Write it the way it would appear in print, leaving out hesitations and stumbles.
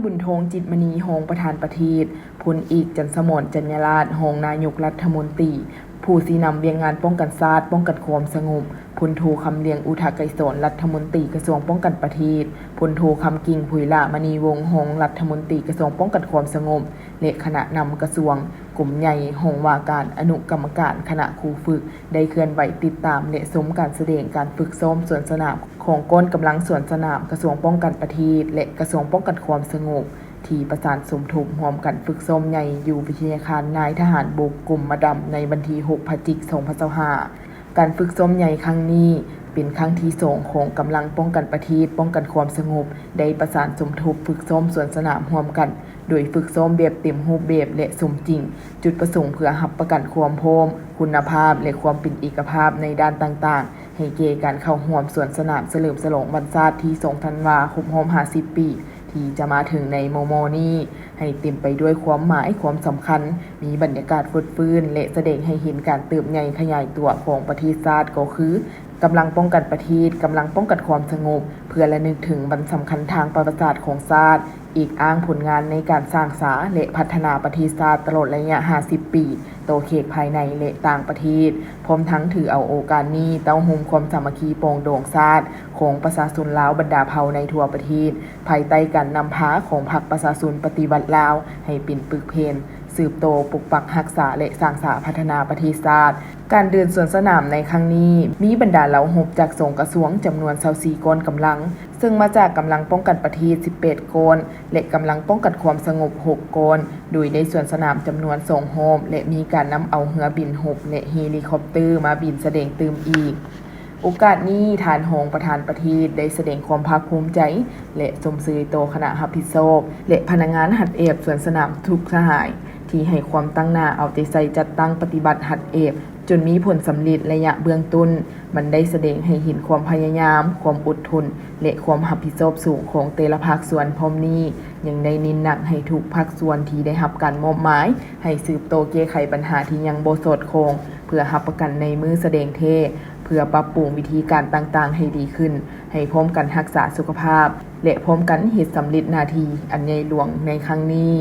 บุญทงจิตมณีโฮงประธานประเทศพลเอกจันทร์สมรจันยราชโฮงนายกรัฐมนตรีผู้สีนำเวียงงานป้องกันชาติป้องกันความสงบพลโทคำเลียงอุทาไกรสอนรัฐมนตรีกระทรวงป้องกันประเทศพลโทคำกิ่งผุยละมณีวงศ์หงรัฐมนตรีกระทรวงป้องกันความสงบและคณะนำกระทรวงกลุ่มใหญ่หงว่าการอนุกรรมการคณะครูฝึกได้เคลื่อนไหวติดตามและชมการแสดงการฝึกซ้อมสวนสนามของกองกำลังสวนสนามกระทรวงป้องกันประเทศและกระทรวงป้องกันความสงบที่ประสานสมทบร่วมกันฝึกซ้อมใหญ่อยู่วิทยาคารนายทหารบกกลุ่มมะดำในวันที่6 พฤศจิกายน 2025การฝึกซ้อมใหญ่ครั้งนี้เป็นครั้งที่2ของกำลังป้องกันประเทศป้องกันความสงบได้ประสานสมทบฝึกซ้อมสวนสนามร่วมกันโดยฝึกซ้อมแบบเต็มรูปแบบและสมจริงจุดประสงค์เพื่อรับประกันความพร้อมคุณภาพและความเป็นเอกภาพในด้านต่างๆให้เกการเข้าร่วมสวนสนามเฉลิมฉลองวันชาติที่2 ธันวาคม 50 ปีที่จะมาถึงในโมโมนี้ให้เต็มไปด้วยความหมายความสำคัญมีบรรยากาศฟดฟื้นและแสดงให้เห็นการเติบใหญ่ขยายตัวของประเทศชาติก็คือกำลังป้องกันประเทศกำลังป้องกันความสงบเพื่อระลึกถึงวันสำคัญทางประวัติศาสตร์ของชาติอีกอ้างผลงานในการสร้างสรรค์และพัฒนาประเทศชาติตลอดระยะ50 ปีโตเขตภายในและต่างประเทศพร้อมทั้งถือเอาโอกาสนี้เต้าหุมความสามัคคีปองดองชาติของประชาชนลาวบรรดาเผ่าในทั่วประเทศภายใต้การนำพาของพรรคประชาชนปฏิวัติลาวให้เป็นปึกเพนสืบโตปกปักรักษาและสร้างสรรค์พัฒนาประเทศชาติการเดินสวนสนามในครั้งนี้มีบรรดาเหล่าหบจาก2กระทรวงจำนวน24กองกำลังซึ่งมาจากกำลังป้องกันประเทศ18กองและกำลังป้องกันความสงบ6กองโดยในสวนสนามจำนวน2โฮมและมีการนำเอาเรือบินหบและเฮลิคอปเตอร์มาบินแสดงเติมอีกโอกาสนี้ทานหงประธานประเทศได้แสดงความภาคภูมิใจและสมซื่อโตคณะรับผิดชอบและพนักงานหัดเอบสวนสนามทุกสหายที่ให้ความตั้งหน้าเอาใจใส่จัดตั้งปฏิบัติหัดเอบจนมีผลสำเร็จระยะเบื้องต้นมันได้แสดงให้เห็นความพยายามความอดทนและความรับผิดชอบสูงของแต่ละภาคส่วนพร้อมนี้ยังได้เน้นหนักให้ทุกภาคส่วนที่ได้รับการมอบหมายให้สืบโตแก้ไขปัญหาที่ยังบ่สอดคล้องเพื่อรับประกันในมือแสดงเทเพื่อปรับปรุงวิธีการต่างๆให้ดีขึ้นให้พร้อมกันรักษาสุขภาพและพร้อมกันเฮ็ดสำเร็จหน้าที่อันใหญ่หลวงในครั้งนี้